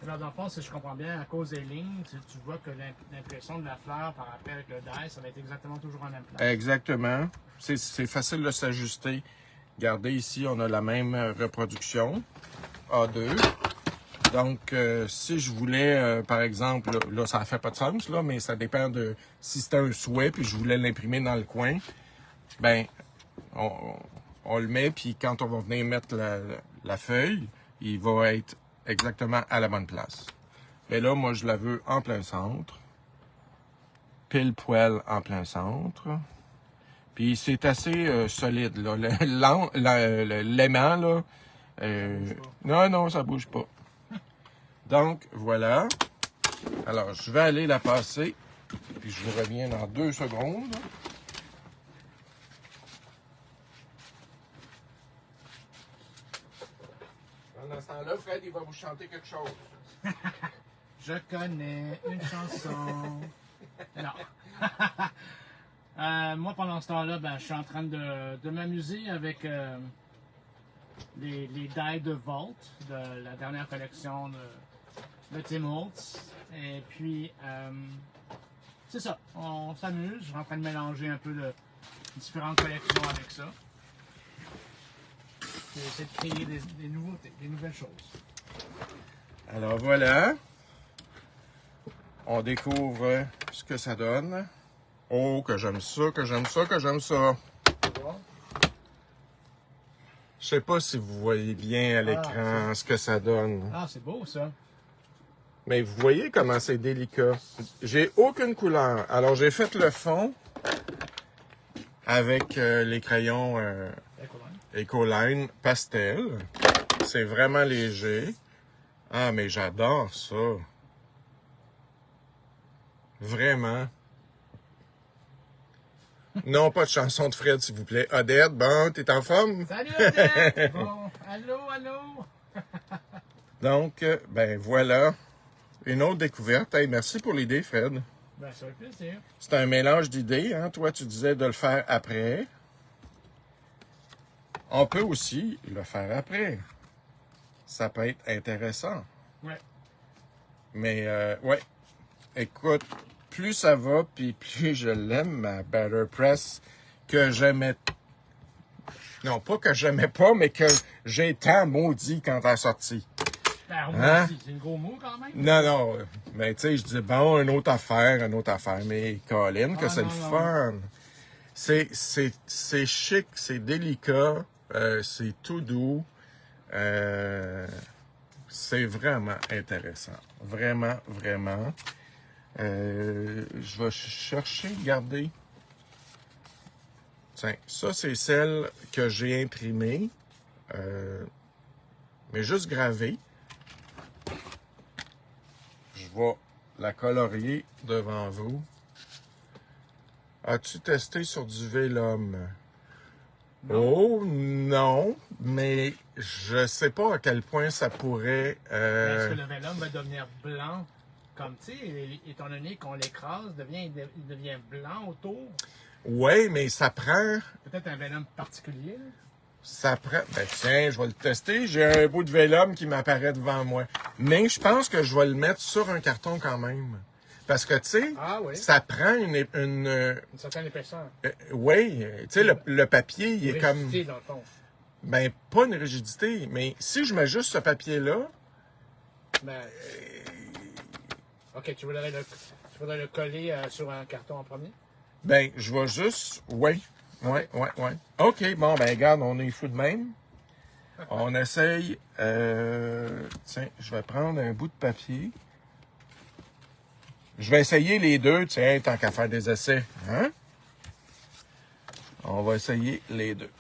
Alors, dans le fond, si je comprends bien, à cause des lignes, tu vois que l'impression de la fleur par rapport avec le die, ça va être exactement toujours en même place. Exactement. C'est facile de s'ajuster. Regardez ici, on a la même reproduction, A2. Donc, si je voulais, par exemple, là, ça ne fait pas de sens, là, mais ça dépend de si c'était un souhait, puis je voulais l'imprimer dans le coin, ben, on le met, puis quand on va venir mettre la feuille, il va être exactement à la bonne place. Mais là, moi, je la veux en plein centre. Pile poil en plein centre. Puis c'est assez solide, là. L'aimant, là. Non, ça bouge pas. Donc, voilà. Alors, je vais aller la passer. Puis je vous reviens dans 2 secondes. Pendant ce temps-là, Fred, il va vous chanter quelque chose. Je connais une chanson. Non. Moi, pendant ce temps-là, ben, je suis en train de m'amuser avec les die de Vault, de la dernière collection de Tim Holtz. Et puis, c'est ça, on s'amuse. Je suis en train de mélanger un peu de différentes collections avec ça. C'est de créer des nouveautés, des nouvelles choses. Alors voilà. On découvre ce que ça donne. Oh, que j'aime ça, que j'aime ça, que j'aime ça. Je sais pas si vous voyez bien à l'écran ce que ça donne. Ah, c'est beau ça. Mais vous voyez comment c'est délicat. J'ai aucune couleur. Alors, j'ai fait le fond avec les crayons Ecoline pastel. C'est vraiment léger. Ah, mais j'adore ça. Vraiment. Non, pas de chanson de Fred, s'il vous plaît. Odette, bon, t'es en forme? Salut Odette! Bon, allô? Donc, ben voilà. Une autre découverte. Hey, merci pour l'idée, Fred. Ben, ça fait plaisir. C'est un mélange d'idées, hein? Toi, tu disais de le faire après. On peut aussi le faire après. Ça peut être intéressant. Ouais. Mais, ouais. Écoute, plus ça va, puis plus je l'aime, ma Better Press, que j'aimais... Non, pas que j'aimais pas, mais que j'ai tant maudit quand elle est sortie. Ben, Hein? c'est un gros mot quand même. Non, mais tu sais, je dis, bon, une autre affaire. Mais Colin, que c'est le fun. C'est chic, c'est délicat, c'est tout doux. C'est vraiment intéressant. Vraiment, vraiment. Je vais chercher, regardez. Tiens, ça, c'est celle que j'ai imprimée, mais juste gravée. Je vais la colorier devant vous. As-tu testé sur du vélum? Oh, non, mais je sais pas à quel point ça pourrait... Est-ce que le vélum va devenir blanc comme, tu sais, étant donné qu'on l'écrase, il devient blanc autour. Oui, mais ça prend... Peut-être un vélum particulier. Là. Ça prend... Ben tiens, je vais le tester. J'ai un bout de vélum qui m'apparaît devant moi. Mais je pense que je vais le mettre sur un carton quand même. Parce que, tu sais, ça prend une certaine épaisseur. Oui, tu sais, le papier, il est comme... Rigidité, dans le fond. Ben, pas une rigidité, mais si je mets juste ce papier-là... Ben... OK, tu voudrais le coller sur un carton en premier? Ben, je vais juste... Oui. OK, bon, ben, regarde, on est fou de même. On essaye... Tiens, je vais prendre un bout de papier. Je vais essayer les deux, tiens, tant qu'à faire des essais. Hein? On va essayer les deux.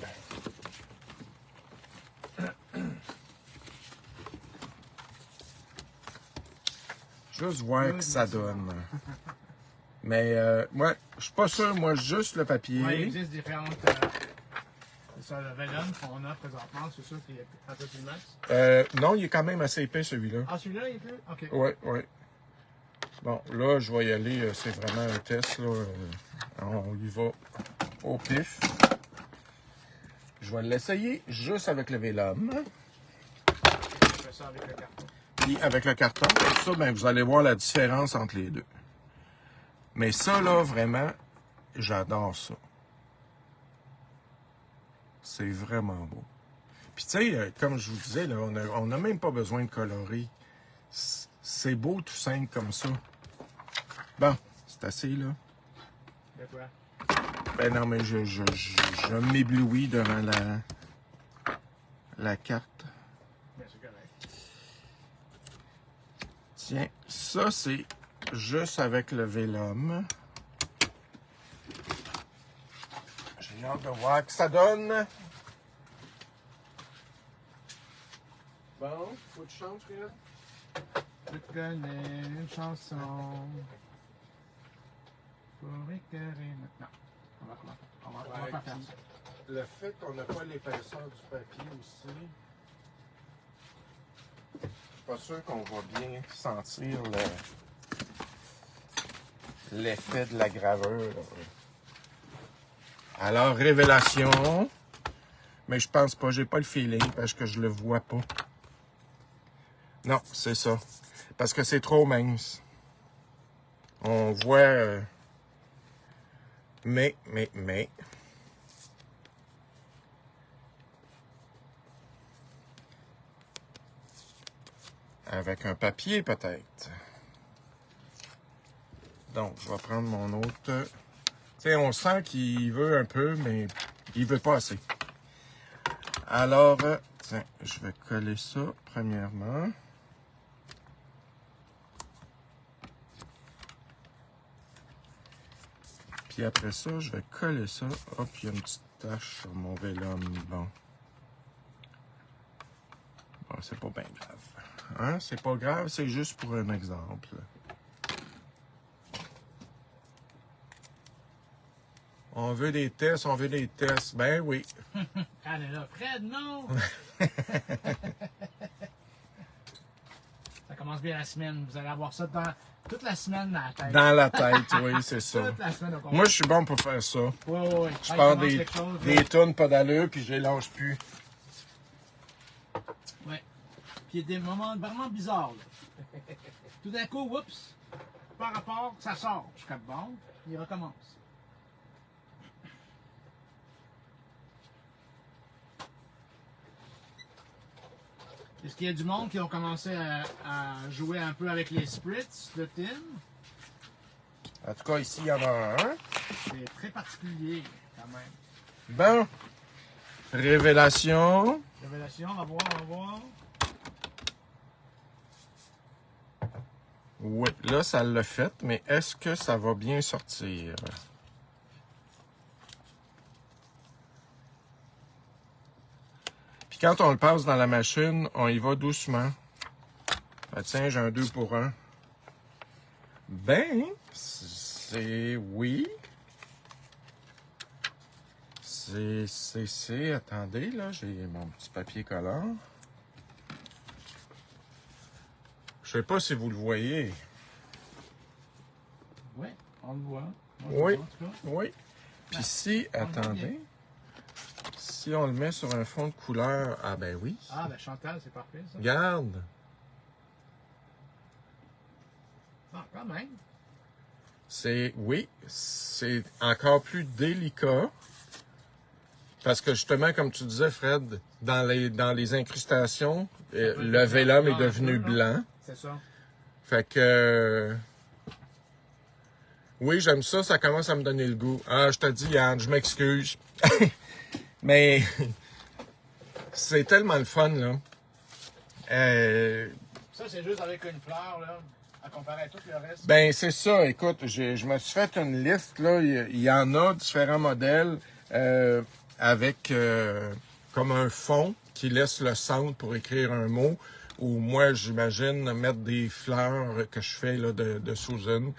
Juste voir que ça donne. Mais moi, je suis pas sûr, moi, juste le papier. Oui, il existe différentes... c'est ça, le vélum qu'on a présentement, c'est sûr qu'il est un peu plus max. Non, il est quand même assez épais, celui-là. Ah, celui-là, il est plus? OK. Oui. Bon, là, je vais y aller. C'est vraiment un test, là. On y va au pif. Je vais l'essayer juste avec le vélum. Je fais ça avec le carton. Puis avec le carton, comme ça, ben, vous allez voir la différence entre les deux. Mais ça, là, vraiment, j'adore ça. C'est vraiment beau. Puis tu sais, comme je vous disais, là, on n'a même pas besoin de colorer. C'est beau tout simple comme ça. Bon, c'est assez, là. De quoi? Ben non, mais je m'éblouis devant la carte. Bien, c'est correct. Tiens, ça, c'est juste avec le vélum. J'ai hâte de voir que ça donne. Bon, faut de chance, Fred. Je connais une chanson pour éclairer maintenant. On va pas faire ça. Le fait qu'on n'a pas l'épaisseur du papier aussi, je suis pas sûr qu'on va bien sentir l'effet de la gravure. Alors, révélation. Mais je pense pas, j'ai pas le feeling parce que je le vois pas. Non, c'est ça. Parce que c'est trop mince. On voit... Mais... Avec un papier, peut-être. Donc, je vais prendre mon autre... Tu sais, on sent qu'il veut un peu, mais il veut pas assez. Alors, tiens, je vais coller ça, premièrement. Puis après ça, je vais coller ça. Hop, il y a une petite tache sur mon vélum. Bon, c'est pas bien grave. Hein? C'est pas grave, c'est juste pour un exemple. On veut des tests, Ben oui. Elle est là. Fred, non! Ça commence bien la semaine. Vous allez avoir ça toute la semaine dans la tête. Dans la tête, oui, c'est ça. Toute la semaine au complet. Moi, je suis bon pour faire ça. Oui. Je pars des tonnes pas d'allure, puis je les lâche plus. Oui. Puis il y a des moments vraiment bizarres. Là. Tout d'un coup, oups, par rapport, ça sort. Je capte bon, puis il recommence. Est-ce qu'il y a du monde qui ont commencé à jouer un peu avec les spritz de tin? En tout cas, ici, il y en a un. C'est très particulier, quand même. Bon. Révélation. Révélation, on va voir. Oui, là, ça l'a fait, mais est-ce que ça va bien sortir? Puis quand on le passe dans la machine, on y va doucement. Ben, tiens, j'ai un 2 pour 1. Ben, c'est... Oui. C'est... Attendez, là, j'ai mon petit papier collant. Je sais pas si vous le voyez. Oui, on le voit. Oui, En tout cas. oui. Puis si, attendez, si on le met sur un fond de couleur, ah ben oui. Ah, ben Chantal, c'est parfait, ça. Regarde. Ah, quand même. Oui, c'est encore plus délicat. Parce que justement, comme tu disais, Fred, dans les incrustations, le vélum est devenu blanc. C'est ça. Fait que... oui, j'aime ça, ça commence à me donner le goût. Ah, je te dis, Yann, je m'excuse. Mais c'est tellement le fun, là. Ça, c'est juste avec une fleur, là, à comparer à tout le reste. Ben, c'est ça. Écoute, je me suis fait une liste, là. Il y en a différents modèles avec comme un fond qui laisse le centre pour écrire un mot. Ou moi, j'imagine mettre des fleurs que je fais là, de Susan.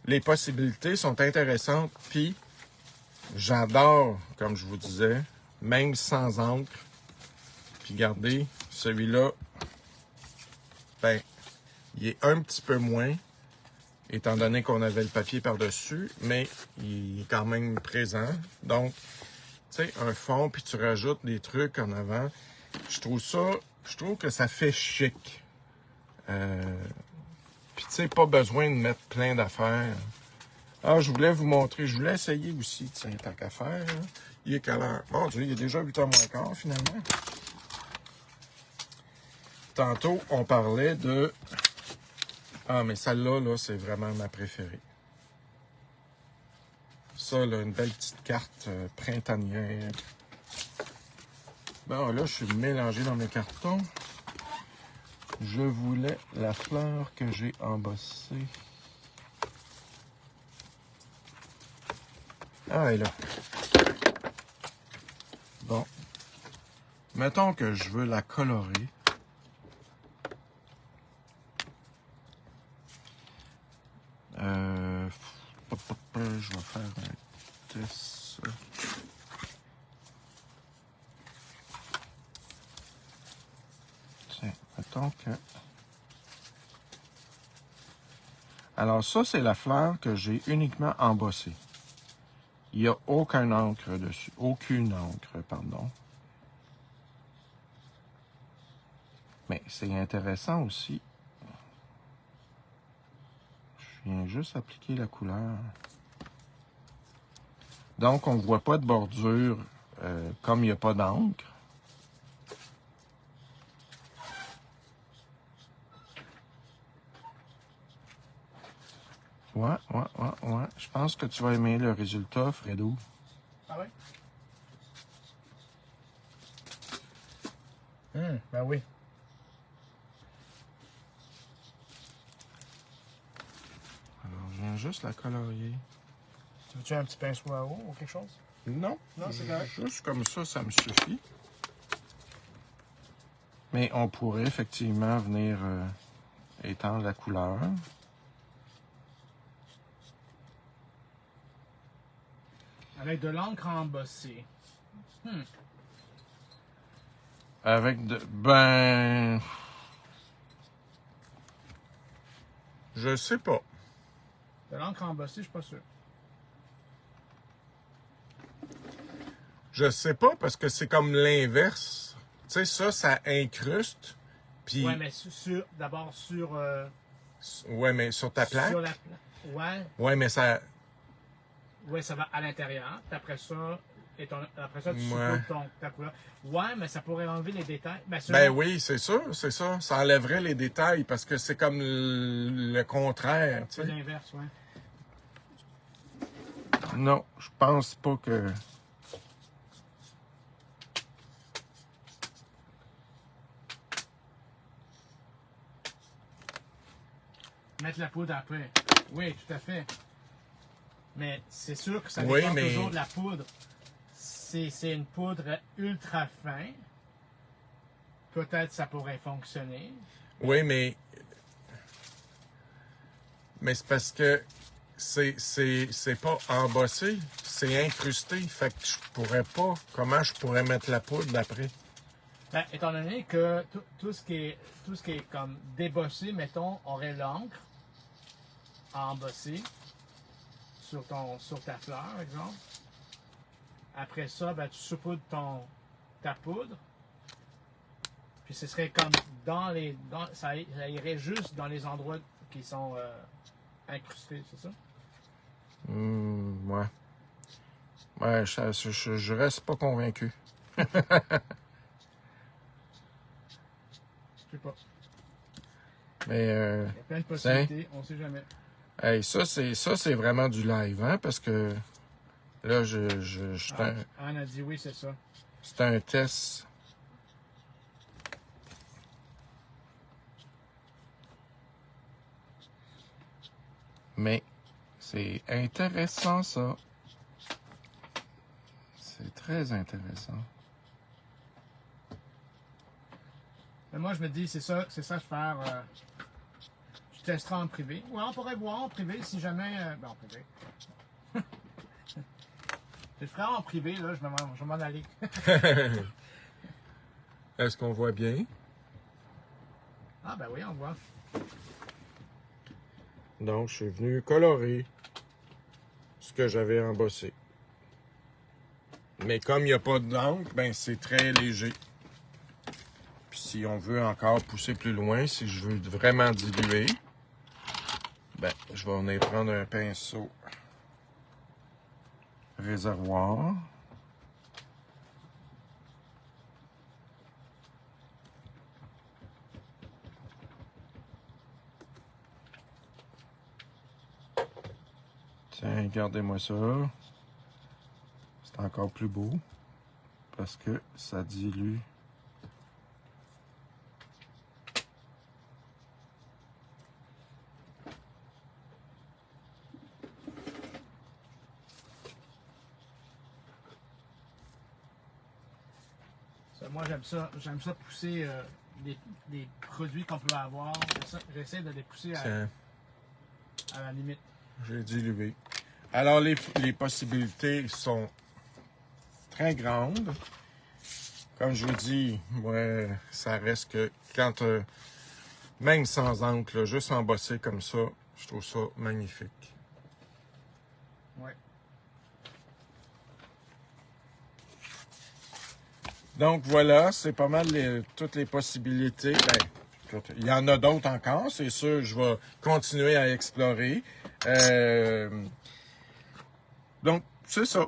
Les possibilités sont intéressantes. Puis, j'adore, comme je vous disais, même sans encre. Puis, regardez, celui-là, ben, il est un petit peu moins, étant donné qu'on avait le papier par-dessus, mais il est quand même présent. Donc, tu sais, un fond, puis tu rajoutes des trucs en avant. Je trouve que ça fait chic. Puis, tu sais, pas besoin de mettre plein d'affaires. Ah, je voulais vous montrer, je voulais essayer aussi, tiens, tant qu'à faire. Hein. Il est quelle heure? Mon Dieu, il est déjà 8h moins quart, finalement. Tantôt, on parlait de... Ah, mais celle-là, là, c'est vraiment ma préférée. Ça, là, une belle petite carte printanière. Bon, là, je suis mélangé dans mes cartons. Je voulais la fleur que j'ai embossée. Ah, elle est là. Bon. Mettons que je veux la colorer. Je vais faire un test. Tiens, mettons que... Alors ça, c'est la fleur que j'ai uniquement embossée. Il n'y a aucun encre dessus. Aucune encre, pardon. Mais c'est intéressant aussi. Je viens juste appliquer la couleur. Donc, on ne voit pas de bordure comme il n'y a pas d'encre. Ouais. Je pense que tu vas aimer le résultat, Fredo. Ah oui? Ben oui. Alors, je viens juste la colorier. Tu veux-tu un petit pinceau à eau ou quelque chose? Non, c'est correct. juste comme ça me suffit. Mais on pourrait effectivement venir étendre la couleur. Avec de l'encre embossée. Avec de... Ben... Je sais pas. De l'encre embossée, je suis pas sûr. Je sais pas parce que c'est comme l'inverse. Tu sais, ça incruste. Puis... Ouais, mais d'abord sur... Ouais, mais sur ta plaque. Sur la plaque. Ouais. Ouais, mais ça... Ouais, ça va à l'intérieur. Puis après ça, tu Ouais. saupoudres ta couleur. Ouais, mais ça pourrait enlever les détails. Ben oui, c'est ça, c'est ça. Ça enlèverait les détails parce que c'est comme le contraire. Tu C'est sais. l'inverse, ouais. Non, je pense pas que... Mettre la poudre après. Oui, tout à fait. Mais c'est sûr que ça Oui, dépend mais- toujours de la poudre. C'est une poudre ultra fin. Peut-être ça pourrait fonctionner. Oui, mais c'est parce que c'est pas embossé, c'est incrusté. Fait que je pourrais pas... Comment je pourrais mettre la poudre d'après? Ben, étant donné que tout ce qui est comme débossé, mettons, aurait l'encre, à embosser sur ta fleur, par exemple. Après ça, ben, tu saupoudres ta poudre. Puis ce serait comme ça irait juste dans les endroits qui sont incrustés, c'est ça? Ouais. Ouais, je reste pas convaincu. Je sais pas. Mais Il y a plein de possibilités, on sait jamais. hey, ça c'est vraiment du live, hein, parce que là Anne a dit oui, c'est ça. c'est un test. Mais c'est intéressant, ça. C'est très intéressant. Mais moi, je me dis, c'est ça faire. Tu testeras en privé. Ouais, on pourrait voir en privé si jamais. Ben, en privé. Je le ferai en privé, là, je vais m'en aller. Est-ce qu'on voit bien? Ah, ben oui, on voit. Donc, je suis venu colorer ce que j'avais embossé. Mais comme il n'y a pas d'encre, ben c'est très léger. Puis si on veut encore pousser plus loin, si je veux vraiment diluer, ben je vais venir prendre un pinceau réservoir. Tiens, regardez-moi ça. C'est encore plus beau parce que ça dilue. Moi, j'aime ça pousser des produits qu'on peut avoir. J'essaie de les pousser à la limite. J'ai dilué. Alors, les possibilités sont très grandes. Comme je vous dis, ouais, ça reste que quand, même sans encre, là, juste embossé comme ça, je trouve ça magnifique. Ouais. Donc voilà, c'est pas mal toutes les possibilités. Ben, il y en a d'autres encore, c'est sûr, je vais continuer à explorer. Donc, c'est ça.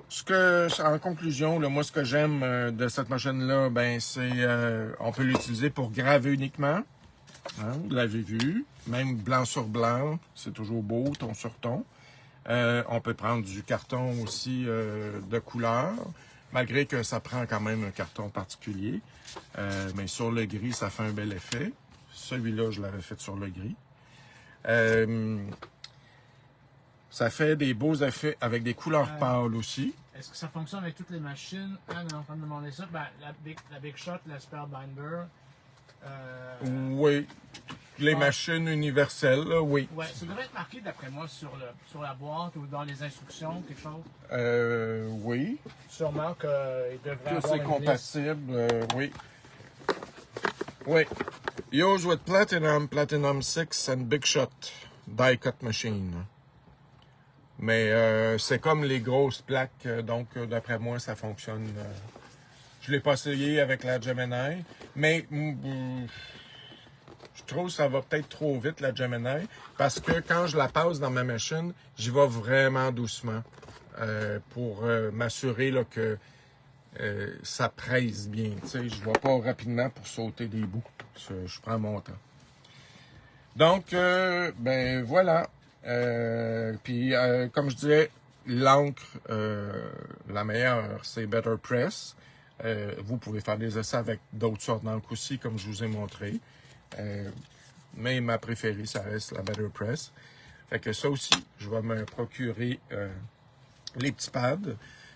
En conclusion, là, moi, ce que j'aime de cette machine-là, ben, c'est on peut l'utiliser pour graver uniquement. Hein, vous l'avez vu. Même blanc sur blanc, c'est toujours beau, ton sur ton. On peut prendre du carton aussi de couleur, malgré que ça prend quand même un carton particulier. Mais sur le gris, ça fait un bel effet. Celui-là, je l'avais fait sur le gris. Ça fait des beaux effets avec des couleurs pâles aussi. Est-ce que ça fonctionne avec toutes les machines? Anne est en train de demander ça. Ben, la Big Shot, la Spellbinder. Oui. Les machines universelles, là, oui. Ouais, ça devrait être marqué d'après moi sur la boîte ou dans les instructions, quelque chose. Oui. Sûrement qu'il devrait avoir c'est compatible, oui. Oui. Yours with Platinum 6 and Big Shot die cut machine. Mais c'est comme les grosses plaques, donc d'après moi, ça fonctionne. Je ne l'ai pas essayé avec la Gemini, mais je trouve que ça va peut-être trop vite, la Gemini, parce que quand je la passe dans ma machine, j'y vais vraiment doucement pour m'assurer là, que ça presse bien. Je ne vais pas rapidement pour sauter des bouts. Je prends mon temps. Donc, ben voilà. Puis, comme je disais, l'encre, la meilleure, c'est Better Press. Vous pouvez faire des essais avec d'autres sortes d'encre aussi, comme je vous ai montré. Mais ma préférée, ça reste la Better Press. Fait que ça aussi, je vais me procurer les petits pads.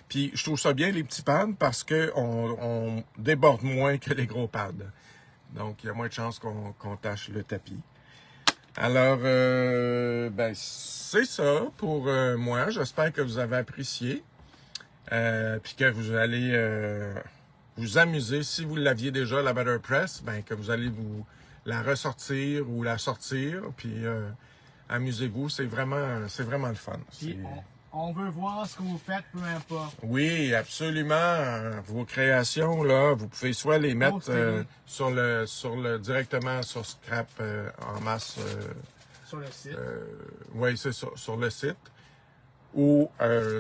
Puis, je trouve ça bien, les petits pads, parce qu'on déborde moins que les gros pads. Donc, il y a moins de chances qu'on tâche le tapis. Alors, ben, c'est ça pour moi. J'espère que vous avez apprécié. Puis que vous allez vous amuser. Si vous l'aviez déjà, la Better Press, ben, que vous allez vous la ressortir ou la sortir. Puis Amusez-vous, c'est vraiment le fun. Puis on veut voir ce que vous faites, peu importe. Oui, absolument. Vos créations, là, vous pouvez soit les mettre directement sur Scrap en masse. Sur le site. Oui, c'est sur le site. Ou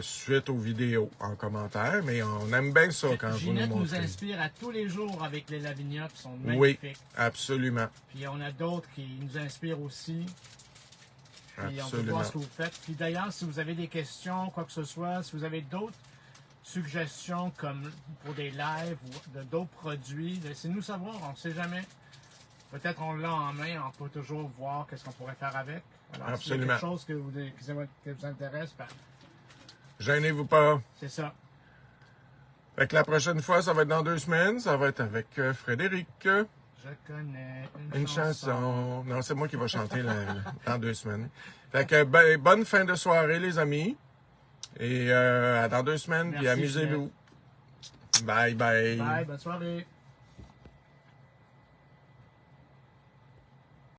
suite aux vidéos en commentaire. Mais on aime bien ça quand vous nous Ginette montrez. nous inspire à tous les jours avec les Lavinia qui sont magnifiques. Oui, absolument. Puis on a d'autres qui nous inspirent aussi. Puis on peut Absolument. voir ce que vous faites. Puis d'ailleurs, si vous avez des questions, quoi que ce soit, si vous avez d'autres suggestions comme pour des lives ou d'autres produits, laissez-nous savoir, on ne sait jamais. Peut-être on l'a en main, on peut toujours voir qu'est-ce qu'on pourrait faire avec. Alors, Absolument. s'il y a quelque chose qui vous intéresse, ben, Gênez-vous pas. c'est ça. Fait que la prochaine fois, ça va être dans 2 semaines. Ça va être avec Frédéric. Je connais Une chanson. Non, c'est moi qui vais chanter dans 2 semaines. Fait que bonne fin de soirée, les amis. Et à dans 2 semaines, puis Merci, amusez-vous. Bye bye. Bye, bonne soirée.